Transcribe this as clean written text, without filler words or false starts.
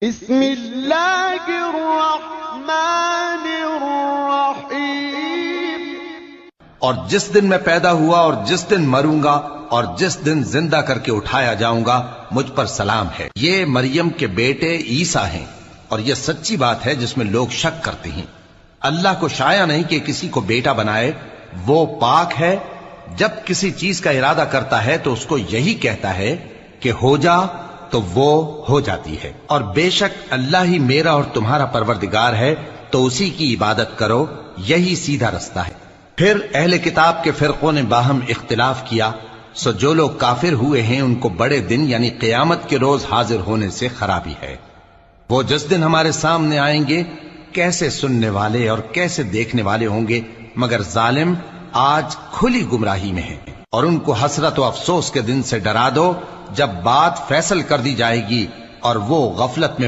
بسم اللہ الرحمن الرحیم۔ اور جس دن میں پیدا ہوا اور جس دن مروں گا اور جس دن زندہ کر کے اٹھایا جاؤں گا مجھ پر سلام ہے۔ یہ مریم کے بیٹے عیسیٰ ہیں اور یہ سچی بات ہے جس میں لوگ شک کرتے ہیں۔ اللہ کو شایع نہیں کہ کسی کو بیٹا بنائے، وہ پاک ہے۔ جب کسی چیز کا ارادہ کرتا ہے تو اس کو یہی کہتا ہے کہ ہو جا، تو وہ ہو جاتی ہے۔ اور بے شک اللہ ہی میرا اور تمہارا پروردگار ہے، تو اسی کی عبادت کرو، یہی سیدھا رستہ ہے۔ پھر اہل کتاب کے فرقوں نے باہم اختلاف کیا، سو جو لوگ کافر ہوئے ہیں ان کو بڑے دن یعنی قیامت کے روز حاضر ہونے سے خرابی ہے۔ وہ جس دن ہمارے سامنے آئیں گے کیسے سننے والے اور کیسے دیکھنے والے ہوں گے، مگر ظالم آج کھلی گمراہی میں ہیں۔ اور ان کو حسرت و افسوس کے دن سے ڈرا دو جب بات فیصل کر دی جائے گی اور وہ غفلت میں